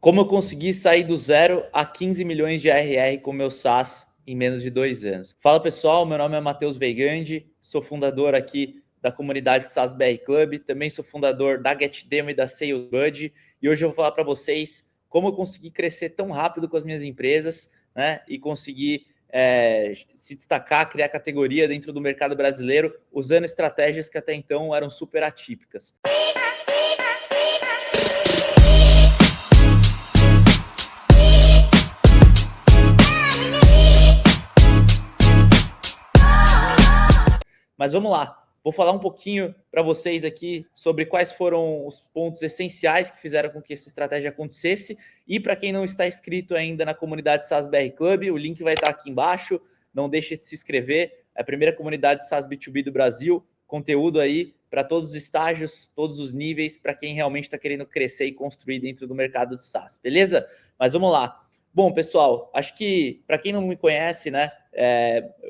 Como eu consegui sair do zero a 15 milhões de ARR com meu SaaS em menos de 2 anos. Fala pessoal, meu nome é Matheus Veigandi, sou fundador aqui da comunidade SaaS BR Club, também sou fundador da GetDemo e da SalesBuddy, e hoje eu vou falar para vocês como eu consegui crescer tão rápido com as minhas empresas, né, e conseguir se destacar, criar categoria dentro do mercado brasileiro, usando estratégias que até então eram super atípicas. Mas vamos lá, vou falar um pouquinho para vocês aqui sobre quais foram os pontos essenciais que fizeram com que essa estratégia acontecesse. E para quem não está inscrito ainda na comunidade SaaS BR Club, o link vai estar aqui embaixo. Não deixe de se inscrever. É a primeira comunidade SaaS B2B do Brasil. Conteúdo aí para todos os estágios, todos os níveis, para quem realmente está querendo crescer e construir dentro do mercado de SaaS, beleza? Mas vamos lá. Bom, pessoal, acho que para quem não me conhece, né,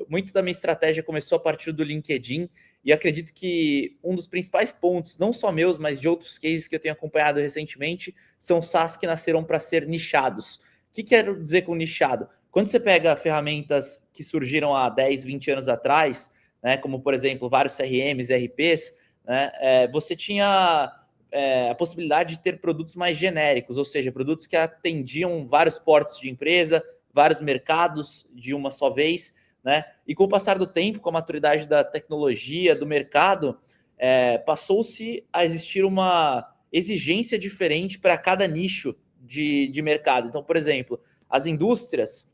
muito da minha estratégia começou a partir do LinkedIn e acredito que um dos principais pontos, não só meus, mas de outros cases que eu tenho acompanhado recentemente, são SaaS que nasceram para ser nichados. O que quero dizer com nichado? Quando você pega ferramentas que surgiram há 10, 20 anos atrás, né, como, por exemplo, vários CRMs, ERPs, né, você tinha a possibilidade de ter produtos mais genéricos, ou seja, produtos que atendiam vários portos de empresa, vários mercados de uma só vez, né? E com o passar do tempo, com a maturidade da tecnologia, do mercado, passou-se a existir uma exigência diferente para cada nicho de mercado. Então, por exemplo, as indústrias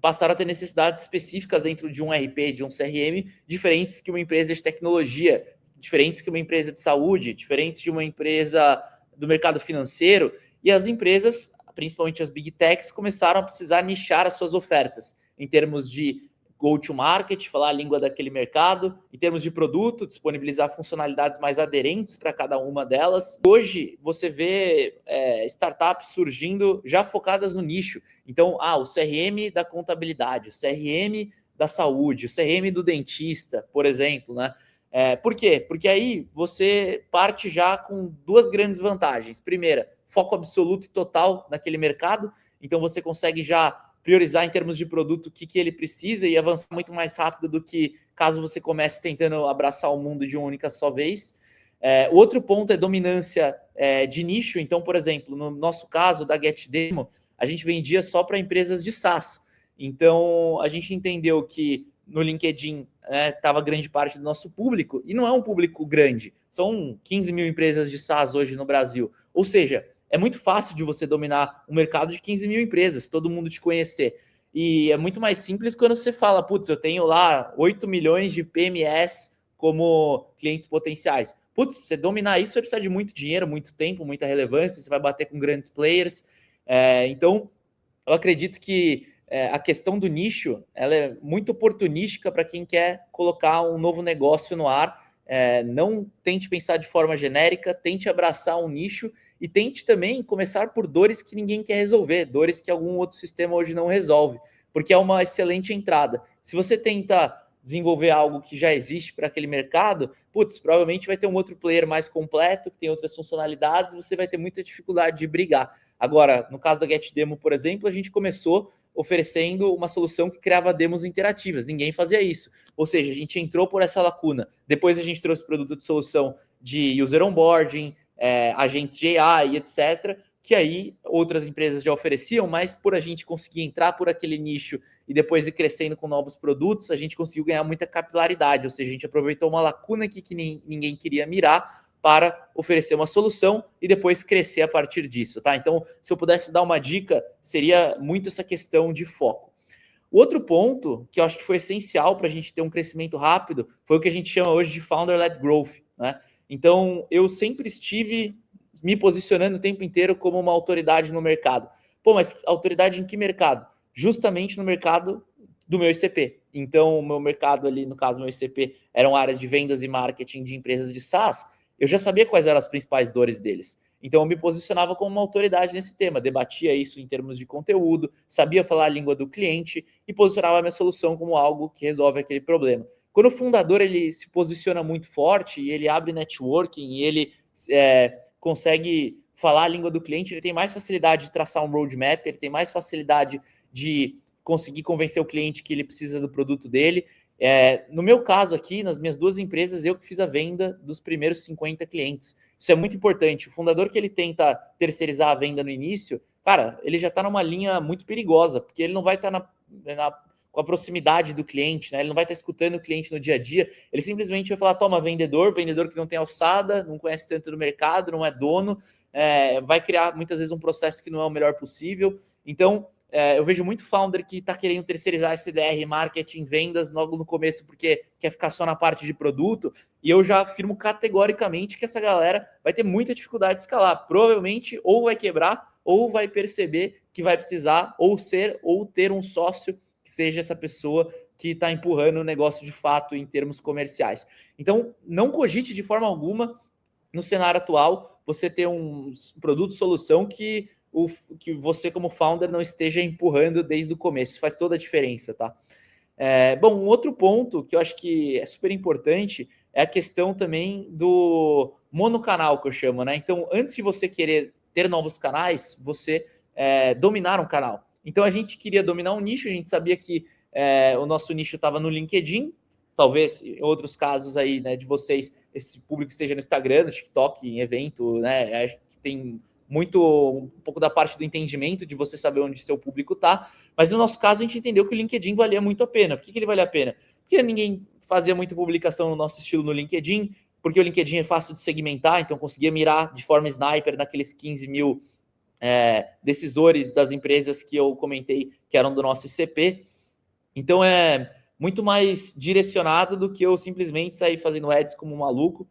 passaram a ter necessidades específicas dentro de um RP, de um CRM, diferentes que uma empresa de tecnologia, diferentes que uma empresa de saúde, diferentes de uma empresa do mercado financeiro, e as empresas, principalmente as Big Techs, começaram a precisar nichar as suas ofertas, em termos de go-to-market, falar a língua daquele mercado, em termos de produto, disponibilizar funcionalidades mais aderentes para cada uma delas. Hoje, você vê startups surgindo já focadas no nicho. Então, o CRM da contabilidade, o CRM da saúde, o CRM do dentista, por exemplo, né? Por quê? Porque aí você parte já com duas grandes vantagens. Primeira, foco absoluto e total naquele mercado. Então, você consegue já priorizar em termos de produto o que ele precisa e avançar muito mais rápido do que caso você comece tentando abraçar o mundo de uma única só vez. O outro ponto é dominância de nicho. Então, por exemplo, no nosso caso da GetDemo, a gente vendia só para empresas de SaaS. Então, a gente entendeu que no LinkedIn estava grande parte do nosso público, e não é um público grande, são 15 mil empresas de SaaS hoje no Brasil. Ou seja, é muito fácil de você dominar um mercado de 15 mil empresas, todo mundo te conhecer. E é muito mais simples quando você fala, putz, eu tenho lá 8 milhões de PMS como clientes potenciais. Putz, você dominar isso, vai precisar de muito dinheiro, muito tempo, muita relevância, você vai bater com grandes players. Então, eu acredito que a questão do nicho, ela é muito oportunística para quem quer colocar um novo negócio no ar. Não tente pensar de forma genérica, tente abraçar um nicho e tente também começar por dores que ninguém quer resolver, dores que algum outro sistema hoje não resolve, porque é uma excelente entrada. Se você tenta desenvolver algo que já existe para aquele mercado, provavelmente vai ter um outro player mais completo, que tem outras funcionalidades, você vai ter muita dificuldade de brigar. Agora, no caso da GetDemo, por exemplo, a gente começou oferecendo uma solução que criava demos interativas. Ninguém fazia isso. Ou seja, a gente entrou por essa lacuna. Depois a gente trouxe produto de solução de user onboarding, agentes de AI, etc., que aí outras empresas já ofereciam, mas por a gente conseguir entrar por aquele nicho e depois ir crescendo com novos produtos, a gente conseguiu ganhar muita capilaridade, ou seja, a gente aproveitou uma lacuna que ninguém queria mirar para oferecer uma solução e depois crescer a partir disso, tá? Então, se eu pudesse dar uma dica, seria muito essa questão de foco. O outro ponto, que eu acho que foi essencial para a gente ter um crescimento rápido, foi o que a gente chama hoje de Founder-led Growth, né? Então, eu sempre estive me posicionando o tempo inteiro como uma autoridade no mercado. Mas autoridade em que mercado? Justamente no mercado do meu ICP. Então, o meu mercado ali, no caso, meu ICP, eram áreas de vendas e marketing de empresas de SaaS. Eu já sabia quais eram as principais dores deles. Então, eu me posicionava como uma autoridade nesse tema, debatia isso em termos de conteúdo, sabia falar a língua do cliente e posicionava a minha solução como algo que resolve aquele problema. Quando o fundador ele se posiciona muito forte e ele abre networking e ele consegue falar a língua do cliente, ele tem mais facilidade de traçar um roadmap, ele tem mais facilidade de conseguir convencer o cliente que ele precisa do produto dele. No meu caso aqui, nas minhas 2 empresas, eu que fiz a venda dos primeiros 50 clientes. Isso é muito importante. O fundador que ele tenta terceirizar a venda no início, cara, ele já está numa linha muito perigosa, porque ele não vai estar com a proximidade do cliente, né? Ele não vai estar escutando o cliente no dia a dia. Ele simplesmente vai falar, toma, vendedor que não tem alçada, não conhece tanto do mercado, não é dono, vai criar muitas vezes um processo que não é o melhor possível. Então, eu vejo muito founder que está querendo terceirizar SDR, marketing, vendas logo no começo porque quer ficar só na parte de produto, e eu já afirmo categoricamente que essa galera vai ter muita dificuldade de escalar. Provavelmente ou vai quebrar ou vai perceber que vai precisar ou ter um sócio que seja essa pessoa que está empurrando o negócio de fato em termos comerciais. Então, não cogite de forma alguma, no cenário atual, você ter um produto, solução que você, como founder, não esteja empurrando desde o começo. Faz toda a diferença, tá? Bom, um outro ponto que eu acho que é super importante é a questão também do monocanal, que eu chamo, né? Então, antes de você querer ter novos canais, você dominar um canal. Então, a gente queria dominar um nicho, a gente sabia que o nosso nicho estava no LinkedIn, talvez em outros casos aí, né, de vocês, esse público esteja no Instagram, no TikTok, em evento, né? Acho que tem um pouco da parte do entendimento de você saber onde seu público está, mas no nosso caso a gente entendeu que o LinkedIn valia muito a pena. Por que ele valia a pena? Porque ninguém fazia muita publicação no nosso estilo no LinkedIn, porque o LinkedIn é fácil de segmentar, então conseguia mirar de forma sniper naqueles 15 mil decisores das empresas que eu comentei que eram do nosso ICP. Então é muito mais direcionado do que eu simplesmente sair fazendo ads como um maluco,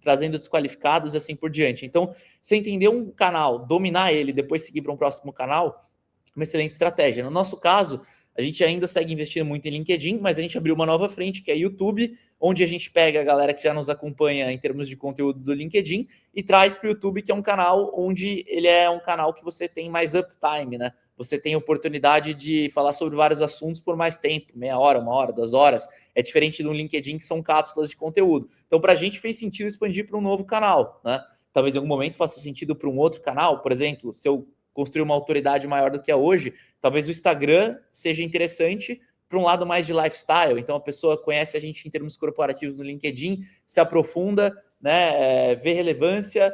trazendo desqualificados e assim por diante. Então, você entender um canal, dominar ele, depois seguir para um próximo canal, uma excelente estratégia. No nosso caso, a gente ainda segue investindo muito em LinkedIn, mas a gente abriu uma nova frente, que é YouTube, onde a gente pega a galera que já nos acompanha em termos de conteúdo do LinkedIn e traz para o YouTube, que é um canal onde ele é um canal que você tem mais uptime, né? Você tem a oportunidade de falar sobre vários assuntos por mais tempo, meia hora, 1 hora, 2 horas. É diferente do LinkedIn, que são cápsulas de conteúdo. Então, para a gente fez sentido expandir para um novo canal, né? Talvez em algum momento faça sentido para um outro canal. Por exemplo, se eu construir uma autoridade maior do que é hoje, talvez o Instagram seja interessante para um lado mais de lifestyle. Então, a pessoa conhece a gente em termos corporativos no LinkedIn, se aprofunda, né, vê relevância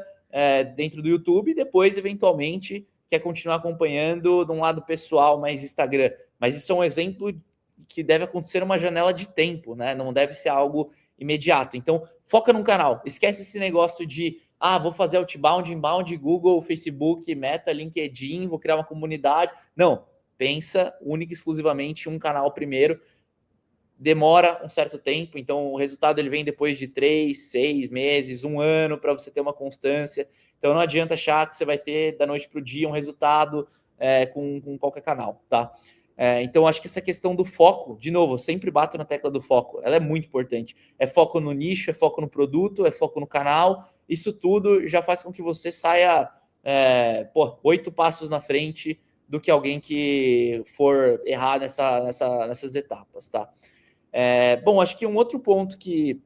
dentro do YouTube e depois, eventualmente, quer continuar acompanhando de um lado pessoal, mais Instagram. Mas isso é um exemplo que deve acontecer numa janela de tempo, né? Não deve ser algo imediato. Então, foca num canal. Esquece esse negócio de vou fazer outbound, inbound, Google, Facebook, Meta, LinkedIn, vou criar uma comunidade. Não, pensa única e exclusivamente em um canal primeiro. Demora um certo tempo, então o resultado ele vem depois de 3, 6 meses, 1 ano, para você ter uma constância. Então não adianta achar que você vai ter da noite para o dia um resultado com qualquer canal, tá? Então acho que essa questão do foco, de novo, eu sempre bato na tecla do foco, ela é muito importante. É foco no nicho, é foco no produto, é foco no canal. Isso tudo já faz com que você saia 8 passos na frente do que alguém que for errar nessas etapas, tá? Bom, acho que um outro ponto que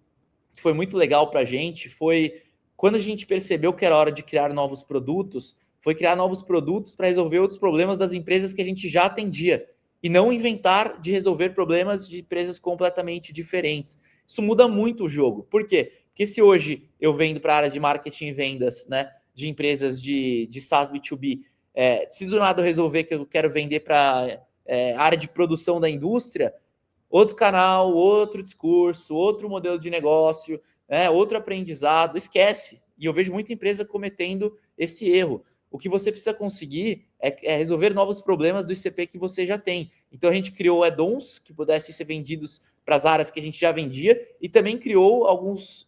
foi muito legal para a gente foi quando a gente percebeu que era hora de criar novos produtos, foi criar novos produtos para resolver outros problemas das empresas que a gente já atendia e não inventar de resolver problemas de empresas completamente diferentes. Isso muda muito o jogo. Por quê? Porque se hoje eu vendo para áreas de marketing e vendas, né, de empresas de SaaS B2B, se do nada eu resolver que eu quero vender para área de produção da indústria, outro canal, outro discurso, outro modelo de negócio, outro aprendizado, esquece. E eu vejo muita empresa cometendo esse erro. O que você precisa conseguir é resolver novos problemas do ICP que você já tem. Então a gente criou add-ons que pudessem ser vendidos para as áreas que a gente já vendia e também criou alguns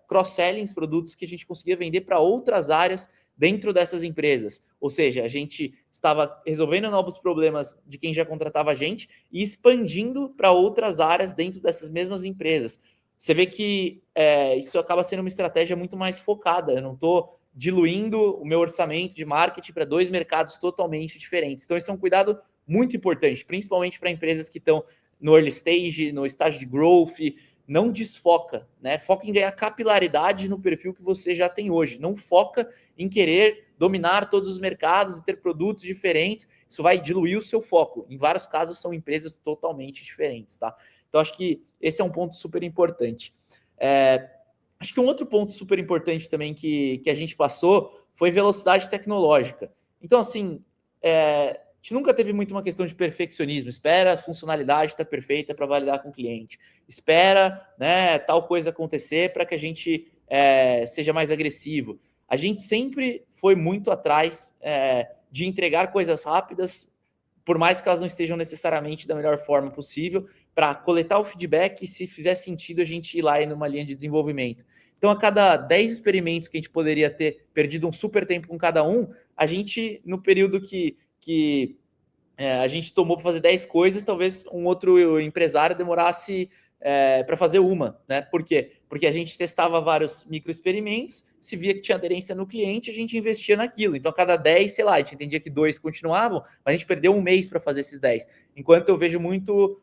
cross-sellings, produtos que a gente conseguia vender para outras áreas dentro dessas empresas. Ou seja, a gente estava resolvendo novos problemas de quem já contratava a gente e expandindo para outras áreas dentro dessas mesmas empresas. Você vê que isso acaba sendo uma estratégia muito mais focada. Eu não estou diluindo o meu orçamento de marketing para 2 mercados totalmente diferentes. Então, esse é um cuidado muito importante, principalmente para empresas que estão no early stage, no estágio de growth. Não desfoca, né? Foca em ganhar capilaridade no perfil que você já tem hoje. Não foca em querer dominar todos os mercados e ter produtos diferentes, isso vai diluir o seu foco. Em vários casos, são empresas totalmente diferentes, tá? Então, acho que esse é um ponto super importante. Acho que um outro ponto super importante também que a gente passou foi velocidade tecnológica. Então, assim, a gente nunca teve muito uma questão de perfeccionismo. Espera a funcionalidade estar perfeita para validar com o cliente. Espera, né, tal coisa acontecer para que a gente seja mais agressivo. A gente sempre foi muito atrás de entregar coisas rápidas, por mais que elas não estejam necessariamente da melhor forma possível, para coletar o feedback e, se fizer sentido, a gente ir lá numa linha de desenvolvimento. Então, a cada 10 experimentos que a gente poderia ter perdido um super tempo com cada um, a gente, no período que a gente tomou para fazer 10 coisas, talvez um outro empresário demorasse para fazer uma, né? Por quê? Porque a gente testava vários microexperimentos, se via que tinha aderência no cliente, a gente investia naquilo. Então, a cada 10, sei lá, a gente entendia que 2 continuavam, mas a gente perdeu um mês para fazer esses 10. Enquanto eu vejo muito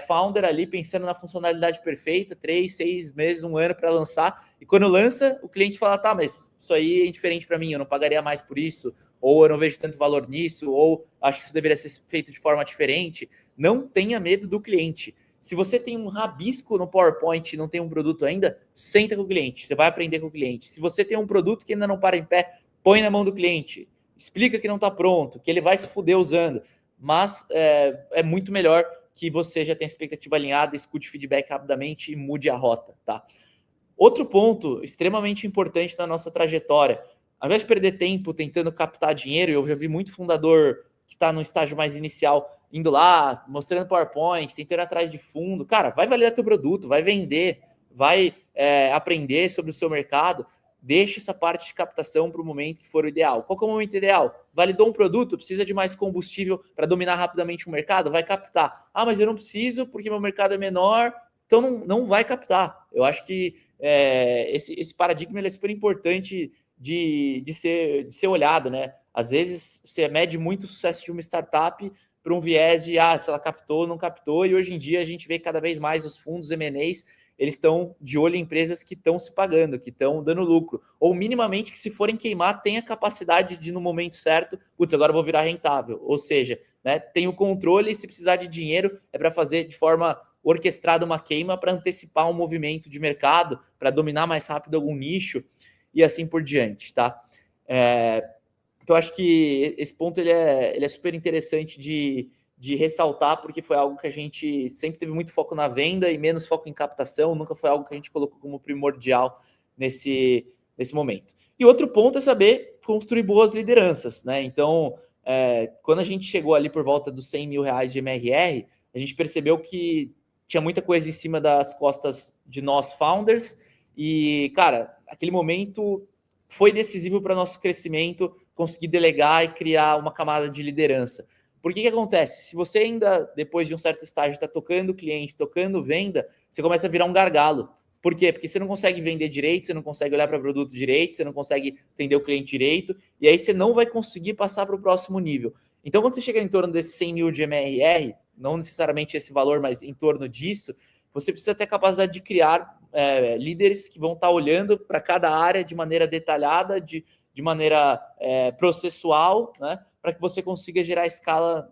founder ali pensando na funcionalidade perfeita, 3, 6 meses, 1 ano para lançar, e quando lança, o cliente fala, tá, mas isso aí é indiferente para mim, eu não pagaria mais por isso, ou eu não vejo tanto valor nisso, ou acho que isso deveria ser feito de forma diferente. Não tenha medo do cliente. Se você tem um rabisco no PowerPoint e não tem um produto ainda, senta com o cliente, você vai aprender com o cliente. Se você tem um produto que ainda não para em pé, põe na mão do cliente, explica que não está pronto, que ele vai se fuder usando, mas é muito melhor que você já tenha a expectativa alinhada, escute feedback rapidamente e mude a rota, tá? Outro ponto extremamente importante da nossa trajetória, ao invés de perder tempo tentando captar dinheiro, eu já vi muito fundador que está no estágio mais inicial, indo lá, mostrando PowerPoint, tentando ir atrás de fundo. Cara, vai validar teu produto, vai vender, vai aprender sobre o seu mercado. Deixa essa parte de captação para o momento que for o ideal. Qual que é o momento ideal? Validou um produto, precisa de mais combustível para dominar rapidamente o mercado? Vai captar. Ah, mas eu não preciso porque meu mercado é menor, então não vai captar. Eu acho que esse paradigma ele é super importante de ser olhado, né? Às vezes você mede muito o sucesso de uma startup por um viés de se ela captou ou não captou, e hoje em dia a gente vê cada vez mais os fundos M&As, eles estão de olho em empresas que estão se pagando, que estão dando lucro, ou minimamente que, se forem queimar, tem a capacidade de, no momento certo, agora eu vou virar rentável. Ou seja, né, tem o controle, e se precisar de dinheiro é para fazer de forma orquestrada uma queima para antecipar um movimento de mercado, para dominar mais rápido algum nicho e assim por diante, tá? Então, acho que esse ponto ele é super interessante de ressaltar, porque foi algo que a gente sempre teve muito foco na venda e menos foco em captação, nunca foi algo que a gente colocou como primordial nesse momento. E outro ponto é saber construir boas lideranças, né? Então, quando a gente chegou ali por volta dos R$100 mil de MRR, a gente percebeu que tinha muita coisa em cima das costas de nós founders e, cara, aquele momento foi decisivo para nosso crescimento, conseguir delegar e criar uma camada de liderança. Por que acontece? Se você ainda, depois de um certo estágio, está tocando cliente, tocando venda, você começa a virar um gargalo. Por quê? Porque você não consegue vender direito, você não consegue olhar para o produto direito, você não consegue atender o cliente direito, e aí você não vai conseguir passar para o próximo nível. Então, quando você chega em torno desse 100 mil de MRR, não necessariamente esse valor, mas em torno disso, você precisa ter a capacidade de criar líderes que vão estar olhando para cada área de maneira detalhada, de maneira processual, né, para que você consiga gerar escala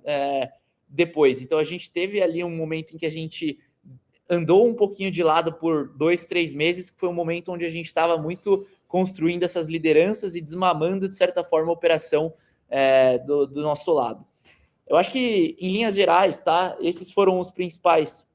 depois. Então, a gente teve ali um momento em que a gente andou um pouquinho de lado por 2, 3 meses, que foi um momento onde a gente estava muito construindo essas lideranças e desmamando, de certa forma, a operação do nosso lado. Eu acho que, em linhas gerais, tá, esses foram os principais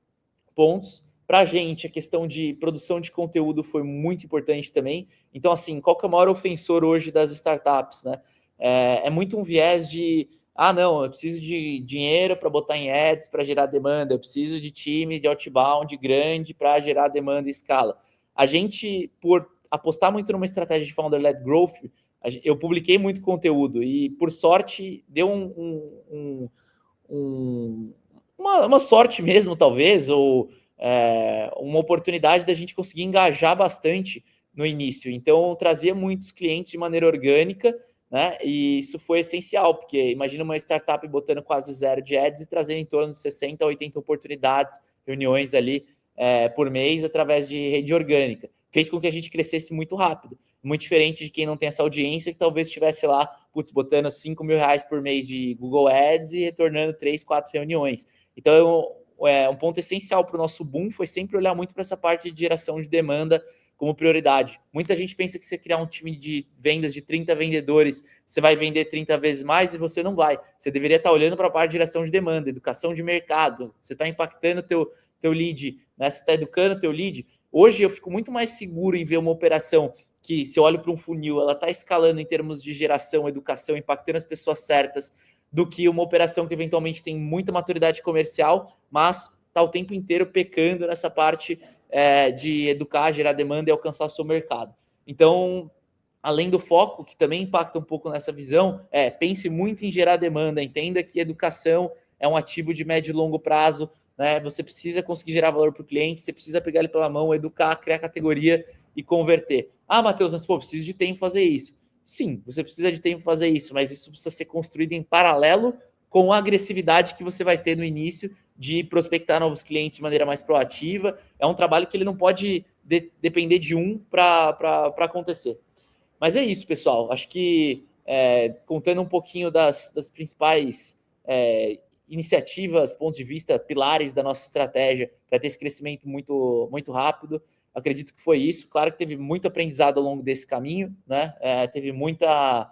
pontos. Para a gente, a questão de produção de conteúdo foi muito importante também. Então, assim, qual que é o maior ofensor hoje das startups, né? É muito um viés de, não, eu preciso de dinheiro para botar em ads para gerar demanda, eu preciso de time de outbound grande para gerar demanda em escala. A gente, por apostar muito numa estratégia de founder-led growth, eu publiquei muito conteúdo e, por sorte, deu uma sorte mesmo, talvez, ou uma oportunidade da gente conseguir engajar bastante no início. Então, trazia muitos clientes de maneira orgânica, né? E isso foi essencial, porque imagina uma startup botando quase 0 de ads e trazendo em torno de 60 a 80 oportunidades, reuniões ali por mês através de rede orgânica. Fez com que a gente crescesse muito rápido. Muito diferente de quem não tem essa audiência, que talvez estivesse lá, putz, botando R$5.000 por mês de Google Ads e retornando 3, 4 reuniões. Então, um ponto essencial para o nosso boom foi sempre olhar muito para essa parte de geração de demanda como prioridade. Muita gente pensa que você criar um time de vendas de 30 vendedores, você vai vender 30 vezes mais, e você não vai. Você deveria estar olhando para a parte de geração de demanda, educação de mercado, você está impactando o teu lead, né? Você está educando o teu lead. Hoje eu fico muito mais seguro em ver uma operação que, se eu olho para um funil, ela está escalando em termos de geração, educação, impactando as pessoas certas, do que uma operação que eventualmente tem muita maturidade comercial, mas está o tempo inteiro pecando nessa parte de educar, gerar demanda e alcançar o seu mercado. Então, além do foco, que também impacta um pouco nessa visão, pense muito em gerar demanda, entenda que educação é um ativo de médio e longo prazo, né? Você precisa conseguir gerar valor para o cliente, você precisa pegar ele pela mão, educar, criar categoria e converter. Ah, Matheus, mas preciso de tempo para fazer isso. Sim, você precisa de tempo para fazer isso, mas isso precisa ser construído em paralelo com a agressividade que você vai ter no início de prospectar novos clientes de maneira mais proativa. É um trabalho que ele não pode depender de um para acontecer. Mas é isso, pessoal. Acho que contando um pouquinho das principais iniciativas, pontos de vista, pilares da nossa estratégia para ter esse crescimento muito, muito rápido, acredito que foi isso. Claro que teve muito aprendizado ao longo desse caminho, né? Teve muita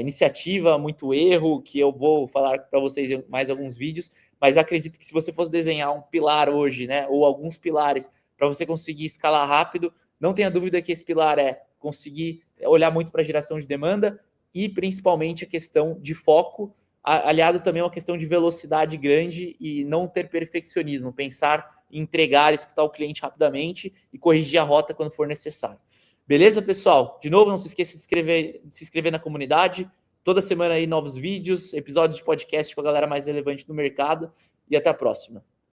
iniciativa, muito erro, que eu vou falar para vocês em mais alguns vídeos, mas acredito que se você fosse desenhar um pilar hoje, né, ou alguns pilares para você conseguir escalar rápido, não tenha dúvida que esse pilar é conseguir olhar muito para a geração de demanda e principalmente a questão de foco, aliado também a uma questão de velocidade grande e não ter perfeccionismo, pensar em entregar, escutar o cliente rapidamente e corrigir a rota quando for necessário. Beleza, pessoal? De novo, não se esqueça de se inscrever na comunidade. Toda semana aí novos vídeos, episódios de podcast com a galera mais relevante do mercado. E até a próxima.